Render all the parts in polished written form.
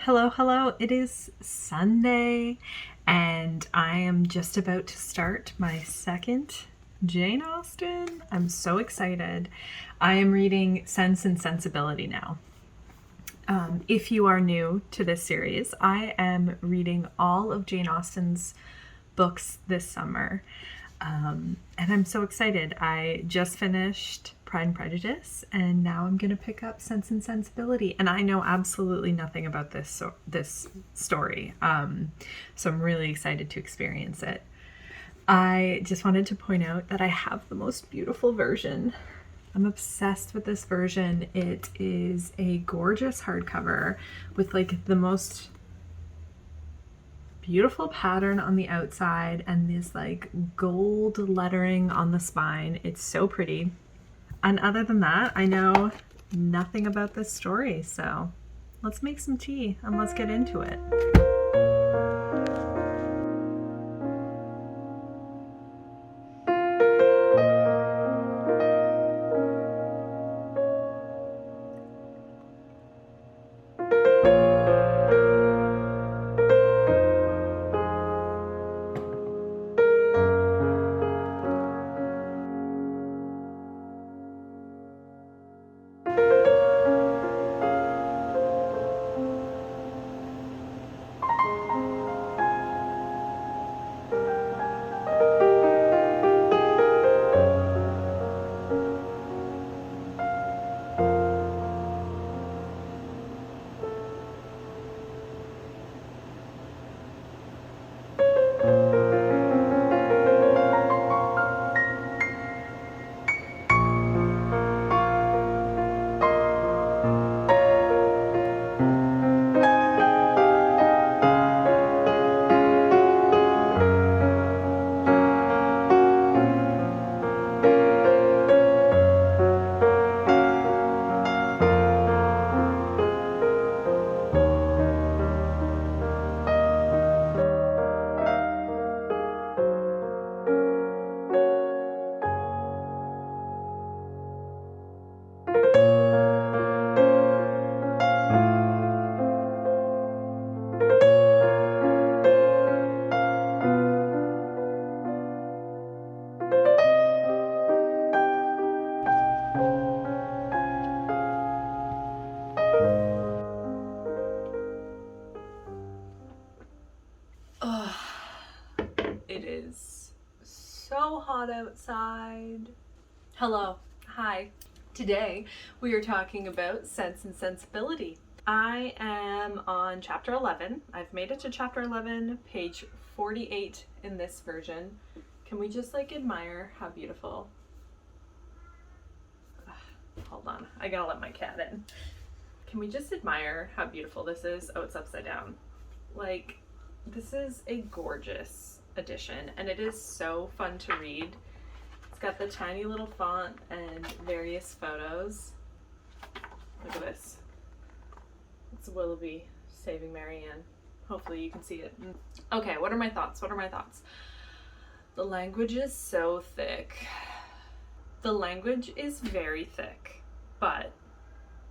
Hello. It is Sunday, and I am just about to start my second Jane Austen. I'm so excited. I am reading Sense and Sensibility now. If you are new to this series, I am reading all of Jane Austen's books this summer. And I'm so excited. I just finished Pride and Prejudice, and now I'm going to pick up Sense and Sensibility. And I know absolutely nothing about this story, so I'm really excited to experience it. I just wanted to point out that I have the most beautiful version. I'm obsessed with this version. It is a gorgeous hardcover with like the most beautiful pattern on the outside and this like gold lettering on the spine. It's so pretty. And other than that, I know nothing about this story, so let's make some tea and let's get into it. It is so hot outside. Hello. Hi. Today we are talking about Sense and Sensibility. I am on chapter 11. I've made it to chapter 11, page 48 in this version. Can we just like admire how beautiful? Hold on. I gotta let my cat in. Can we just admire how beautiful this is? Oh, it's upside down. Like, this is a gorgeous edition, and it is so fun to read. It's got the tiny little font and various photos. Look at this. It's Willoughby saving Marianne. Hopefully you can see it. Okay, what are my thoughts? The language is so thick. The language is very thick, but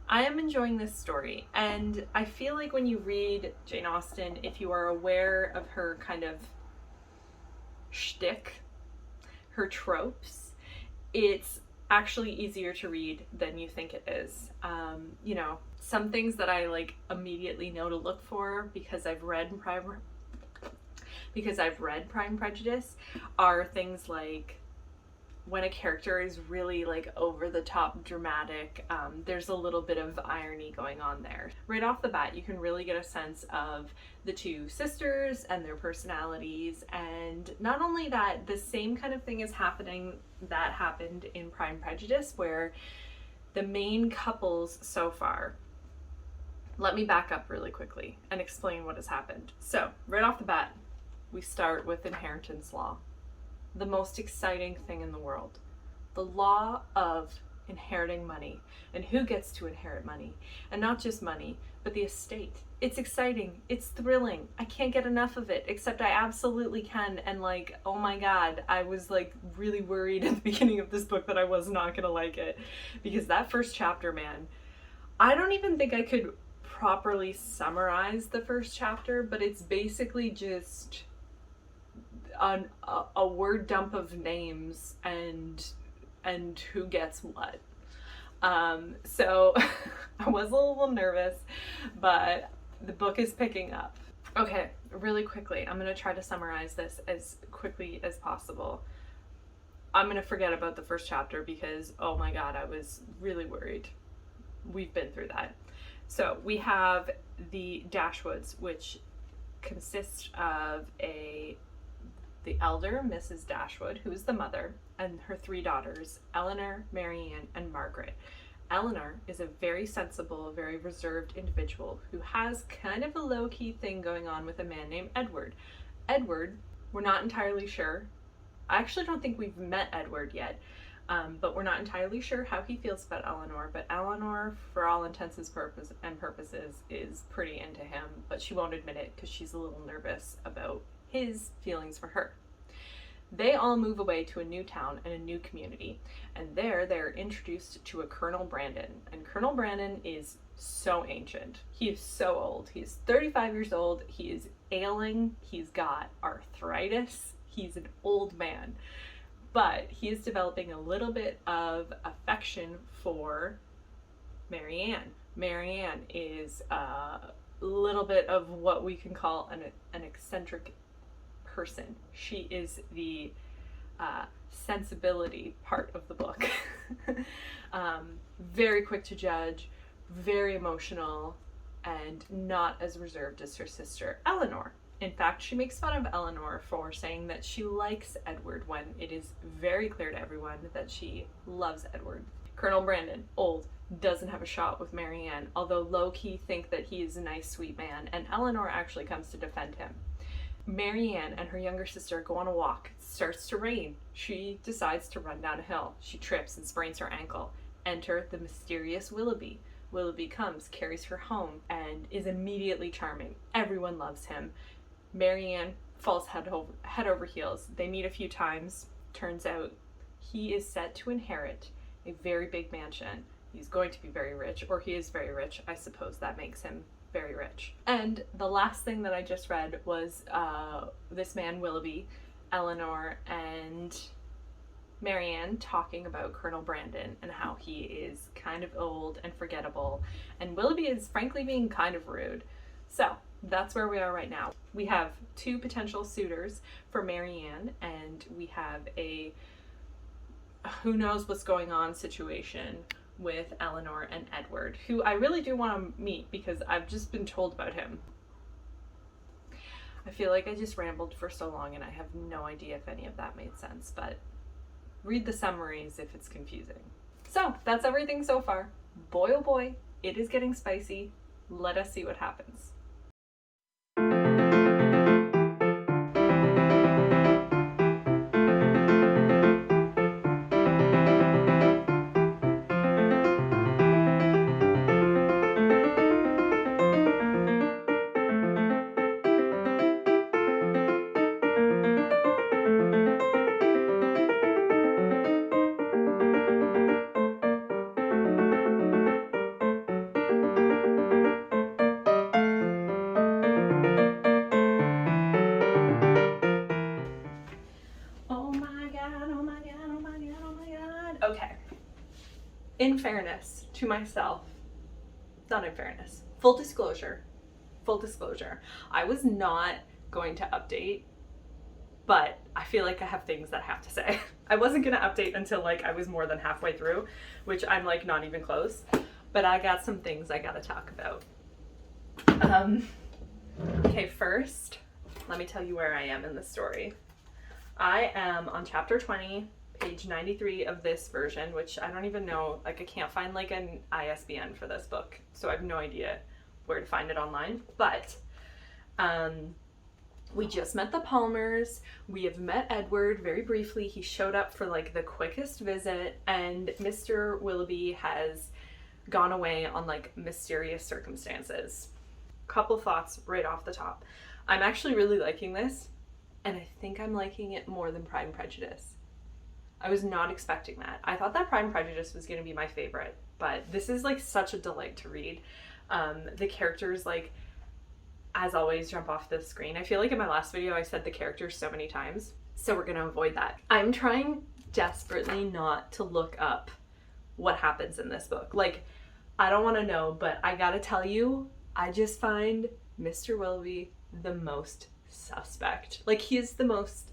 I am enjoying this story, and I feel like when you read Jane Austen, if you are aware of her kind of shtick, her tropes, it's actually easier to read than you think it is. Some things that I like immediately know to look for because I've read Pride and Prejudice are things like when a character is really like over the top dramatic, there's a little bit of irony going on there. Right off the bat, you can really get a sense of the two sisters and their personalities, and not only that, the same kind of thing is happening that happened in Pride and Prejudice, where the main couples so far. Let me back up really quickly and explain what has happened. So, right off the bat, we start with inheritance law. The most exciting thing in the world. The law of inheriting money and who gets to inherit money, and not just money, but the estate. It's exciting. It's thrilling. I can't get enough of it, except I absolutely can. And like, oh my God, I was like really worried at the beginning of this book that I was not gonna like it, because that first chapter, man, I don't even think I could properly summarize the first chapter, but it's basically just a word dump of names and who gets what. So I was a little nervous, but the book is picking up. Okay, really quickly, I'm going to try to summarize this as quickly as possible. I'm going to forget about the first chapter because, oh my god, I was really worried. We've been through that. So we have the Dashwoods, which consists of the elder, Mrs. Dashwood, who is the mother, and her 3 daughters, Eleanor, Marianne, and Margaret. Eleanor is a very sensible, very reserved individual who has kind of a low-key thing going on with a man named Edward. Edward, we're not entirely sure. I actually don't think we've met Edward yet, but we're not entirely sure how he feels about Eleanor. But Eleanor, for all intents and purposes, is pretty into him, but she won't admit it because she's a little nervous about his feelings for her. They all move away to a new town and a new community, and there they're introduced to a Colonel Brandon. And Colonel Brandon is so ancient. He is so old. He's 35 years old. He is ailing. He's got arthritis. He's an old man. But he is developing a little bit of affection for Marianne. Marianne is a little bit of what we can call an eccentric person. She is the sensibility part of the book. Very quick to judge, very emotional, and not as reserved as her sister Eleanor. In fact, she makes fun of Eleanor for saying that she likes Edward when it is very clear to everyone that she loves Edward. Colonel Brandon, old, doesn't have a shot with Marianne, although low-key think that he is a nice, sweet man, and Eleanor actually comes to defend him. Marianne and her younger sister go on a walk. It starts to rain. She decides to run down a hill. She trips and sprains her ankle. Enter the mysterious Willoughby. Willoughby comes, carries her home, and is immediately charming. Everyone loves him. Marianne falls head over heels. They meet a few times. Turns out he is set to inherit a very big mansion. He's going to be very rich, or he is very rich. I suppose that makes him very rich. And the last thing that I just read was this man Willoughby, Eleanor, and Marianne talking about Colonel Brandon and how he is kind of old and forgettable, and Willoughby is frankly being kind of rude. So that's where we are right now. We have 2 potential suitors for Marianne, and we have a who knows what's going on situation with Eleanor and Edward, who I really do want to meet because I've just been told about him. I feel like I just rambled for so long and I have no idea if any of that made sense, but read the summaries if it's confusing. So that's everything so far. Boy oh boy, it is getting spicy. Let us see what happens. Okay. In fairness to myself, not in fairness, full disclosure, I was not going to update, but I feel like I have things that I have to say. I wasn't going to update until like I was more than halfway through, which I'm like not even close, but I got some things I got to talk about. Okay, first, let me tell you where I am in the story. I am on chapter 20, page 93 of this version, which I don't even know, like I can't find like an ISBN for this book, so I have no idea where to find it online, but we just met the Palmers. We have met Edward very briefly. He showed up for like the quickest visit, and Mr. Willoughby has gone away on like mysterious circumstances. Couple thoughts right off the top. I'm actually really liking this, and I think I'm liking it more than Pride and Prejudice. I was not expecting that. I thought that Pride and Prejudice was going to be my favorite, but this is like such a delight to read. The characters, like, as always, jump off the screen. I feel like in my last video I said the characters so many times, so we're gonna avoid that. I'm trying desperately not to look up what happens in this book. Like, I don't want to know, but I gotta tell you, I just find Mr. Willoughby the most suspect. Like, he is the most,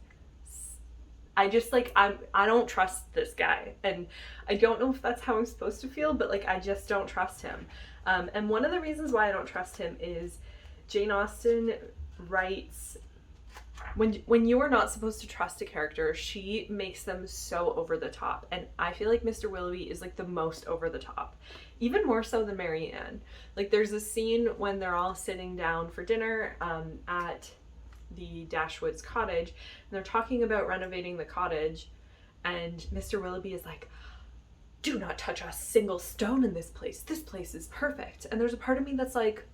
I just, like, I don't trust this guy, and I don't know if that's how I'm supposed to feel, but like, I just don't trust him. And one of the reasons why I don't trust him is Jane Austen writes, when you are not supposed to trust a character, she makes them so over the top, and I feel like Mr. Willoughby is like the most over the top, even more so than Marianne. Like, there's a scene when they're all sitting down for dinner at the Dashwoods cottage, and they're talking about renovating the cottage, and Mr. Willoughby is like, do not touch a single stone in this place is perfect. And there's a part of me that's like,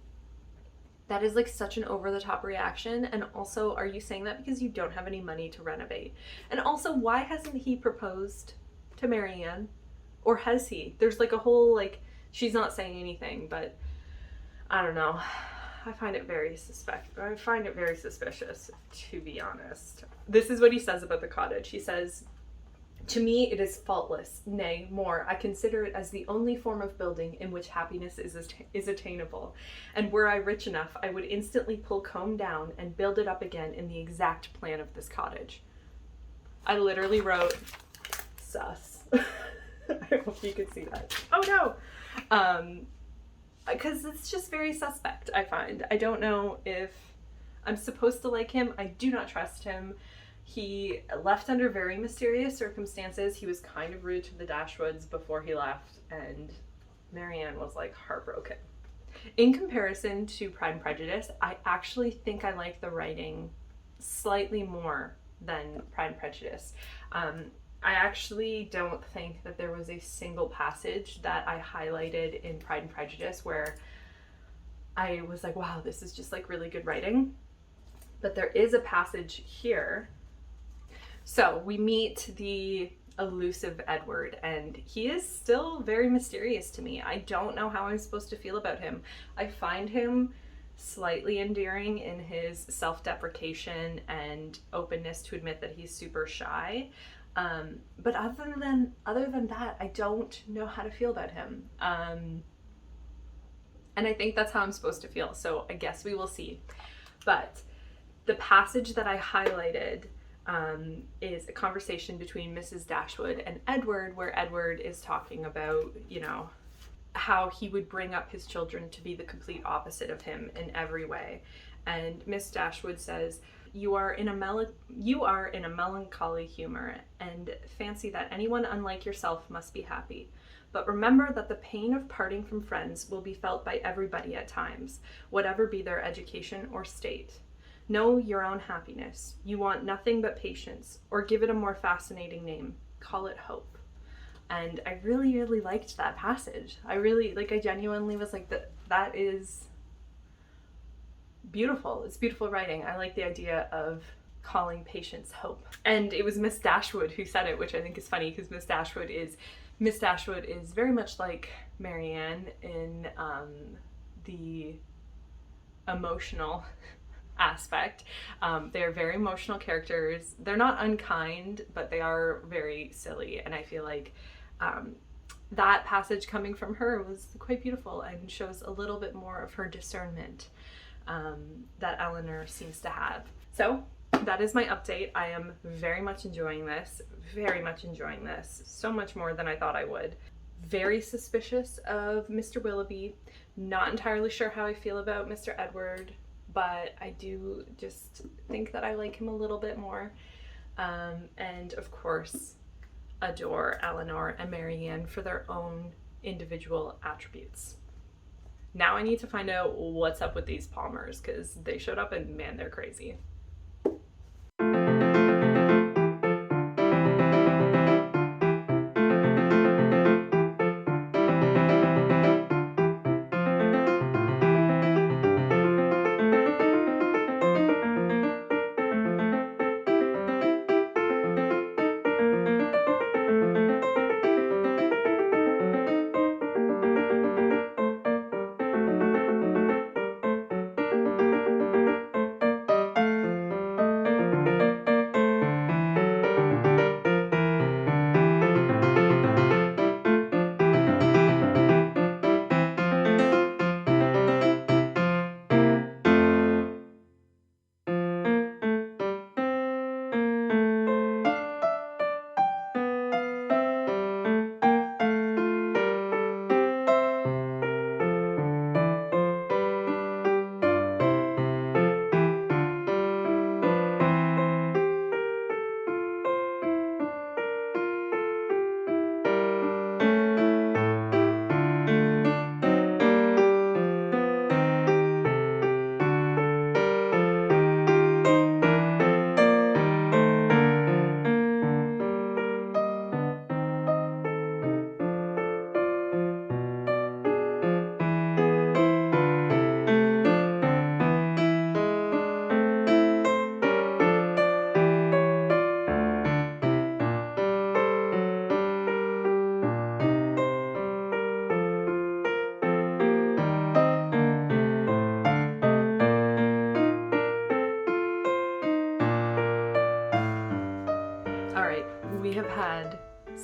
that is like such an over-the-top reaction. And also, are you saying that because you don't have any money to renovate? And also, why hasn't he proposed to Marianne? Or has he? There's like a whole, like, she's not saying anything, but I don't know. I find it very suspicious, to be honest. This is what he says about the cottage. He says, to me, it is faultless. Nay, more, I consider it as the only form of building in which happiness is attainable. And were I rich enough, I would instantly pull Combe down and build it up again in the exact plan of this cottage. I literally wrote, sus. I hope you could see that. Oh no! Because it's just very suspect, I find. I don't know if I'm supposed to like him. I do not trust him. He left under very mysterious circumstances. He was kind of rude to the Dashwoods before he left, and Marianne was like heartbroken. In comparison to Pride and Prejudice, I actually think I like the writing slightly more than Pride and Prejudice. I actually don't think that there was a single passage that I highlighted in Pride and Prejudice where I was like, wow, this is just like really good writing. But there is a passage here. So we meet the elusive Edward, and he is still very mysterious to me. I don't know how I'm supposed to feel about him. I find him slightly endearing in his self-deprecation and openness to admit that he's super shy. But other than that, I don't know how to feel about him. And I think that's how I'm supposed to feel. So I guess we will see. But the passage that I highlighted is a conversation between Mrs. Dashwood and Edward, where Edward is talking about, you know, how he would bring up his children to be the complete opposite of him in every way. And Miss Dashwood says, you are in a melancholy humor, and fancy that anyone unlike yourself must be happy. But remember that the pain of parting from friends will be felt by everybody at times, whatever be their education or state. Know your own happiness. You want nothing but patience, or give it a more fascinating name. Call it hope. And I really, really liked that passage. I genuinely was like, that is beautiful. It's beautiful writing. I like the idea of calling patience hope. And it was Miss Dashwood who said it, which I think is funny because Miss Dashwood is very much like Marianne in the emotional aspect. They're very emotional characters. They're not unkind, but they are very silly, and I feel like that passage coming from her was quite beautiful and shows a little bit more of her discernment that Eleanor seems to have. So that is my update. I am very much enjoying this, so much more than I thought I would. Very suspicious of Mr. Willoughby, not entirely sure how I feel about Mr. Edward, but I do just think that I like him a little bit more. And of course, adore Eleanor and Marianne for their own individual attributes. Now I need to find out what's up with these Palmers, because they showed up and man, they're crazy.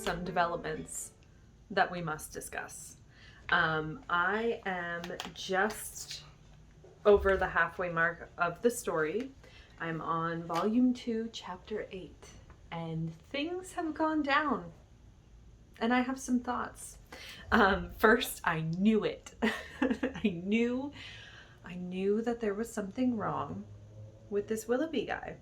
some developments that we must discuss. I am just over the halfway mark of the story. I'm on volume 2, chapter 8, and things have gone down, and I have some thoughts. First, I knew it. I knew that there was something wrong with this Willoughby guy.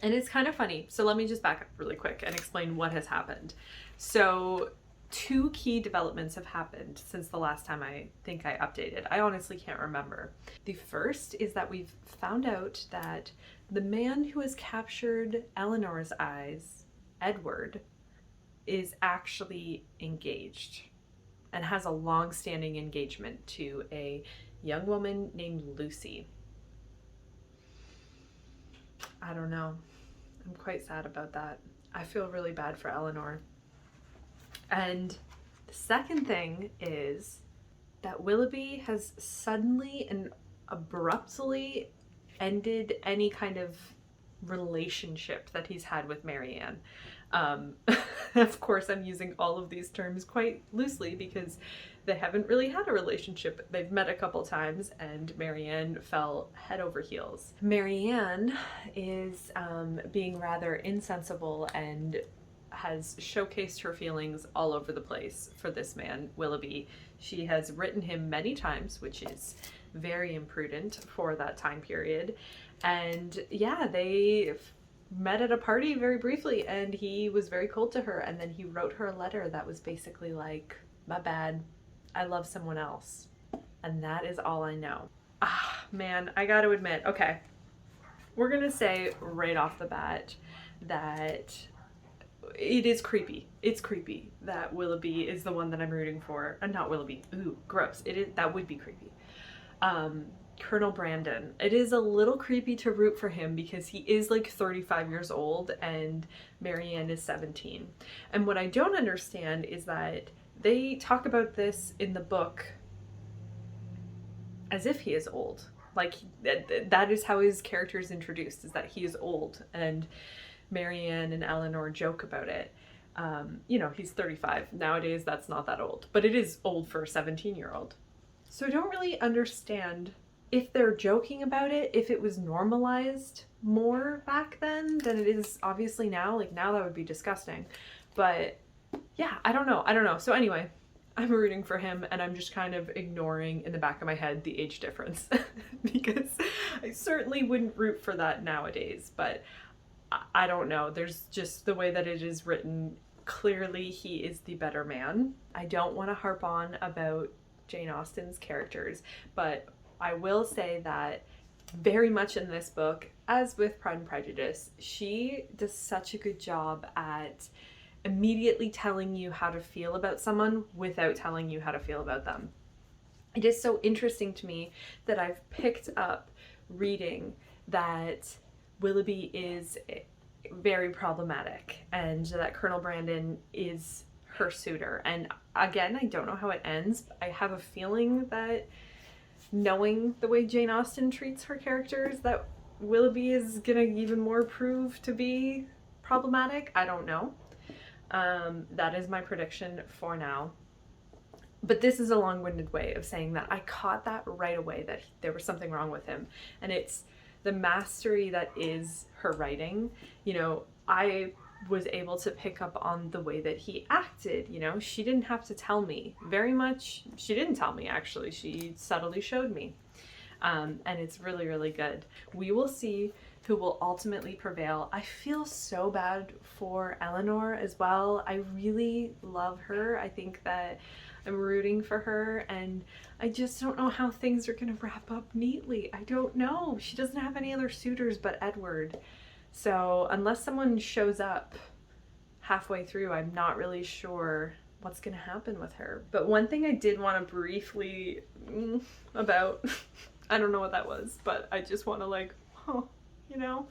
And it's kind of funny. So let me just back up really quick and explain what has happened. So 2 key developments have happened since the last time I think I updated. I honestly can't remember. The first is that we've found out that the man who has captured Eleanor's eyes, Edward, is actually engaged and has a long-standing engagement to a young woman named Lucy. I don't know. I'm quite sad about that. I feel really bad for Eleanor. And the second thing is that Willoughby has suddenly and abruptly ended any kind of relationship that he's had with Marianne. Of course, I'm using all of these terms quite loosely because they haven't really had a relationship. They've met a couple times and Marianne fell head over heels. Marianne is being rather insensible and has showcased her feelings all over the place for this man, Willoughby. She has written him many times, which is very imprudent for that time period. And yeah, they met at a party very briefly and he was very cold to her, and then he wrote her a letter that was basically like, my bad, I love someone else. And that is all I know. Ah, man, I gotta admit, okay, we're gonna say right off the bat that it is creepy. It's creepy that Willoughby is the one that I'm rooting for. Not Willoughby. Ooh, gross. It is, that would be creepy. Colonel Brandon. It is a little creepy to root for him because he is like 35 years old and Marianne is 17. And what I don't understand is that they talk about this in the book as if he is old. Like that is how his character is introduced, is that he is old, and Marianne and Eleanor joke about it. You know, he's 35. Nowadays, that's not that old, but it is old for a 17-year-old. So I don't really understand if they're joking about it, if it was normalized more back then than it is obviously now. Like now that would be disgusting. But yeah, I don't know. So anyway, I'm rooting for him and I'm just kind of ignoring in the back of my head the age difference because I certainly wouldn't root for that nowadays. But I don't know. There's just the way that it is written. Clearly he is the better man. I don't want to harp on about Jane Austen's characters, but I will say that very much in this book, as with Pride and Prejudice, she does such a good job at immediately telling you how to feel about someone without telling you how to feel about them. It is so interesting to me that I've picked up reading that Willoughby is very problematic and that Colonel Brandon is her suitor. And again, I don't know how it ends. I have a feeling that, knowing the way Jane Austen treats her characters, that Willoughby is gonna even more prove to be problematic. I don't know. That is my prediction for now. But this is a long-winded way of saying that I caught that right away, that there was something wrong with him. And it's the mastery that is her writing. You know, I was able to pick up on the way that he acted. You know, she didn't have to tell me very much. She didn't tell me, actually. She subtly showed me. And it's really, really good. We will see who will ultimately prevail. I feel so bad for Eleanor as well. I really love her. I think that I'm rooting for her, and I just don't know how things are gonna wrap up neatly. I don't know. She doesn't have any other suitors but Edward. So unless someone shows up halfway through, I'm not really sure what's gonna happen with her. But one thing I did want to briefly about, I don't know what that was, but I just want to like, you know,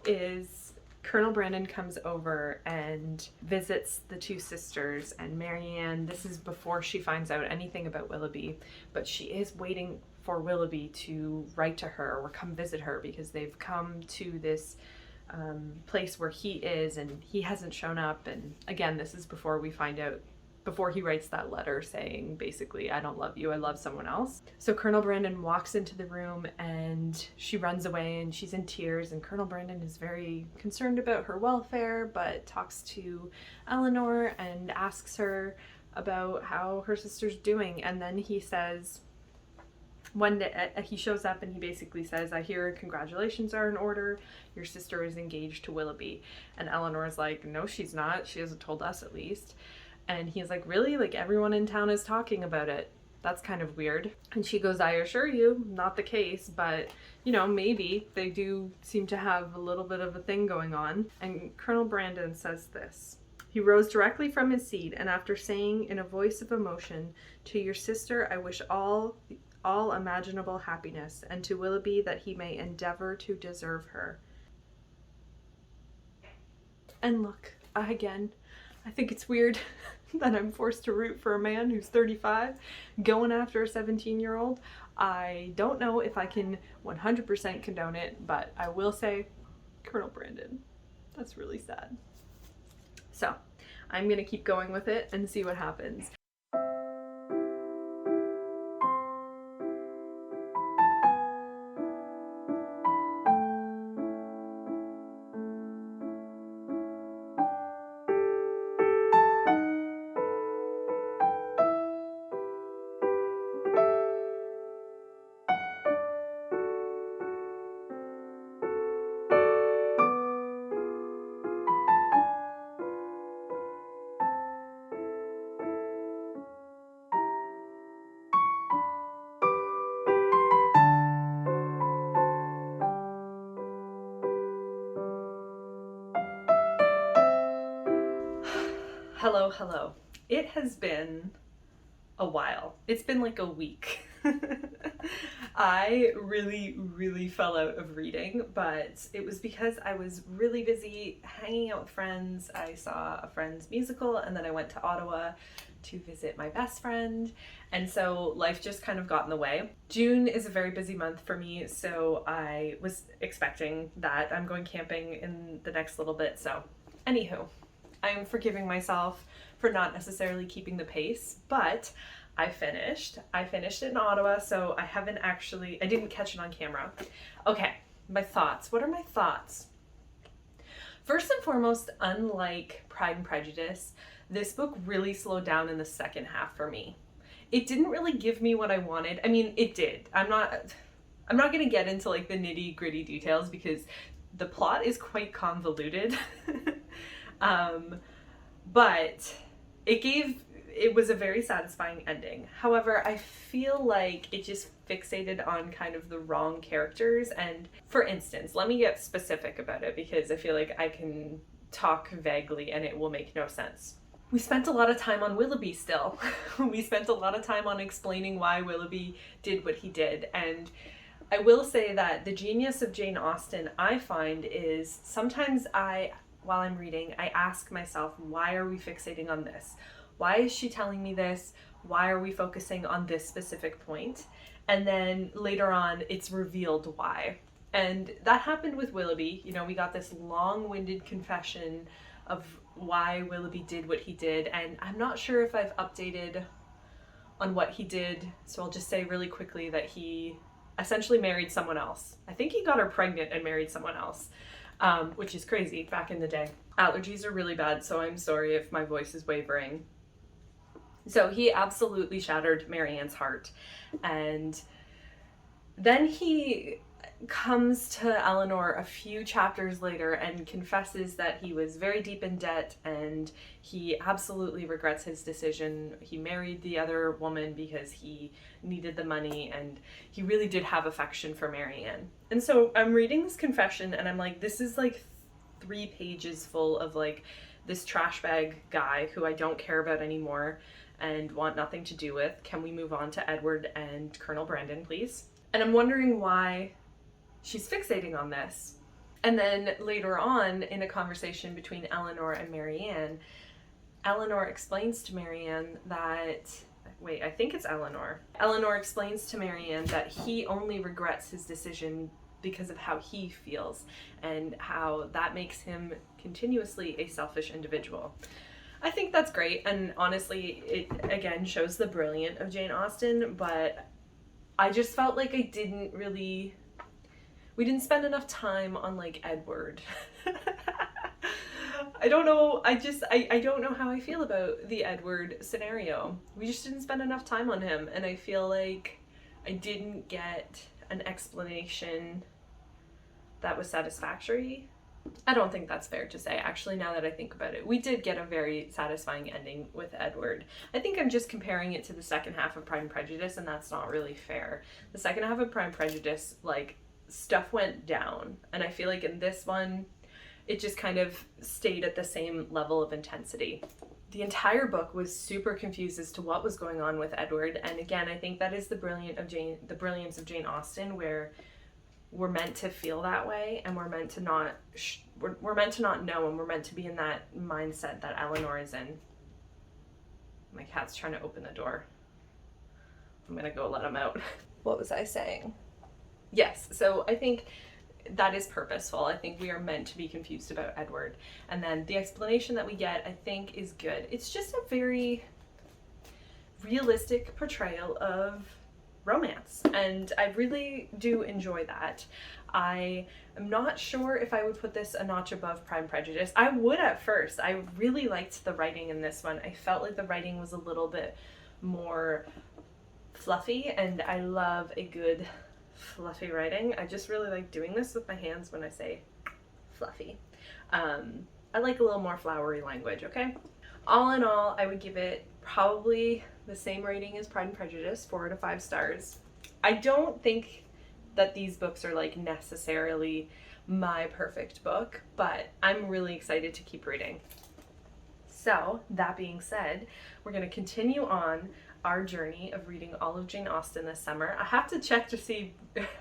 is Colonel Brandon comes over and visits the two sisters, and Marianne, this is before she finds out anything about Willoughby, but she is waiting for Willoughby to write to her or come visit her because they've come to this place where he is, and he hasn't shown up. And again, this is before we find out, before he writes that letter saying basically, I don't love you, I love someone else. So Colonel Brandon walks into the room and she runs away and she's in tears, and Colonel Brandon is very concerned about her welfare, but talks to Eleanor and asks her about how her sister's doing. And then he says, one day he shows up and he basically says, I hear congratulations are in order. Your sister is engaged to Willoughby. And Eleanor's like, no, she's not. She hasn't told us, at least. And he's like, really? Like, everyone in town is talking about it. That's kind of weird. And she goes, I assure you, not the case, but, you know, maybe. They do seem to have a little bit of a thing going on. And Colonel Brandon says this. He rose directly from his seat, and after saying in a voice of emotion, to your sister I wish all imaginable happiness, and to Willoughby that he may endeavor to deserve her. And look, again, I think it's weird that I'm forced to root for a man who's 35 going after a 17-year-old. I don't know if I can 100% condone it, but I will say, Colonel Brandon, that's really sad. So I'm gonna keep going with it and see what happens. Hello. It has been a while. It's been like a week. I really fell out of reading, but it was because I was really busy hanging out with friends. I saw a friend's musical, and then I went to Ottawa to visit my best friend, and so life just kind of got in the way. June is a very busy month for me, so I was expecting that. I'm going camping in the next little bit, so anywho, I'm forgiving myself for not necessarily keeping the pace, but I finished it in Ottawa, so I didn't catch it on camera. Okay, my thoughts. What are my thoughts? First and foremost, unlike Pride and Prejudice, this book really slowed down in the second half for me. It didn't really give me what I wanted. I mean, it did. I'm not gonna get into like the nitty-gritty details because the plot is quite convoluted. But it was a very satisfying ending. However, I feel like it just fixated on kind of the wrong characters. And for instance, let me get specific about it because I feel like I can talk vaguely and it will make no sense. We spent a lot of time on Willoughby still. We spent a lot of time on explaining why Willoughby did what he did. And I will say that the genius of Jane Austen, I find, is sometimes while I'm reading, I ask myself, why are we fixating on this? Why is she telling me this? Why are we focusing on this specific point? And then later on, it's revealed why. And that happened with Willoughby. You know, we got this long-winded confession of why Willoughby did what he did, and I'm not sure if I've updated on what he did, so I'll just say really quickly that he essentially married someone else. I think he got her pregnant and married someone else. Which is crazy back in the day. Allergies are really bad, so I'm sorry if my voice is wavering. So he absolutely shattered Marianne's heart. And then he comes to Eleanor a few chapters later and confesses that he was very deep in debt and he absolutely regrets his decision. He married the other woman because he needed the money and he really did have affection for Marianne. And so I'm reading this confession and I'm like, this is like 3 pages full of like this trash bag guy who I don't care about anymore and want nothing to do with. Can we move on to Edward and Colonel Brandon, please? And I'm wondering why she's fixating on this. And then later on, in a conversation between Eleanor and Marianne, Eleanor explains to Marianne that, wait, I think it's Eleanor. Eleanor explains to Marianne that he only regrets his decision because of how he feels and how that makes him continuously a selfish individual. I think that's great, and honestly, it again shows the brilliance of Jane Austen, but I just felt like we didn't spend enough time on like Edward. I don't know, I don't know how I feel about the Edward scenario. We just didn't spend enough time on him, and I feel like I didn't get an explanation that was satisfactory. I don't think that's fair to say, actually, now that I think about it. We did get a very satisfying ending with Edward. I think I'm just comparing it to the second half of Pride and Prejudice, and that's not really fair. The second half of Pride and Prejudice, like, stuff went down, and I feel like in this one, it just kind of stayed at the same level of intensity. The entire book was super confused as to what was going on with Edward, and again, I think that is the brilliance of Jane Austen, where we're meant to feel that way, and we're meant to not know, and we're meant to be in that mindset that Eleanor is in. My cat's trying to open the door. I'm gonna go let him out. What was I saying? Yes, so I think that is purposeful. I think we are meant to be confused about Edward, and then the explanation that we get, I think, is good. It's just a very realistic portrayal of romance, and I really do enjoy that. I am not sure if I would put this a notch above Pride and Prejudice. I would at first. I really liked the writing in this one. I felt like the writing was a little bit more fluffy, and I love a good fluffy writing. I just really like doing this with my hands when I say fluffy. I like a little more flowery language, okay? All in all, I would give it probably the same rating as Pride and Prejudice, 4 out of 5 stars. I don't think that these books are like necessarily my perfect book, but I'm really excited to keep reading. So that being said, we're going to continue on our journey of reading all of Jane Austen this summer. I have to check to see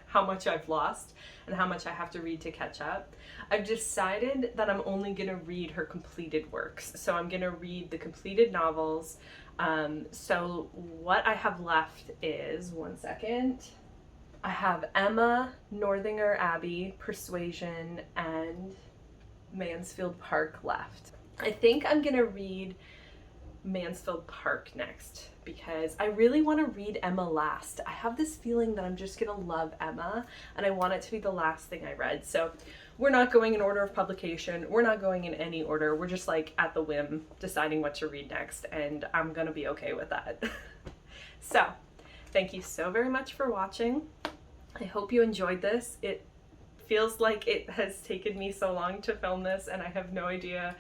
how much I've lost and how much I have to read to catch up. I've decided that I'm only going to read her completed works. So I'm going to read the completed novels. So what I have left is, one second, I have Emma, Northanger Abbey, Persuasion, and Mansfield Park left. I think I'm going to read Mansfield Park next because I really want to read Emma last. I have this feeling that I'm just gonna love Emma, and I want it to be the last thing I read. So we're not going in order of publication, we're not going in any order, we're just like at the whim deciding what to read next, and I'm gonna be okay with that. So thank you so very much for watching. I hope you enjoyed this. It feels like it has taken me so long to film this, and I have no idea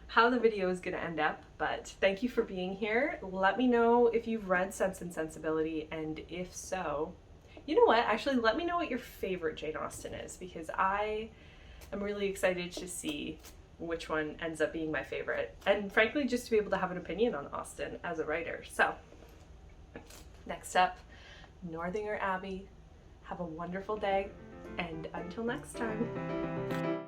how the video is going to end up, but thank you for being here. Let me know if you've read Sense and Sensibility, and if so, you know what, actually let me know what your favorite Jane Austen is, because I am really excited to see which one ends up being my favorite, and frankly just to be able to have an opinion on Austen as a writer. So next up, Northanger Abbey. Have a wonderful day, and until next time.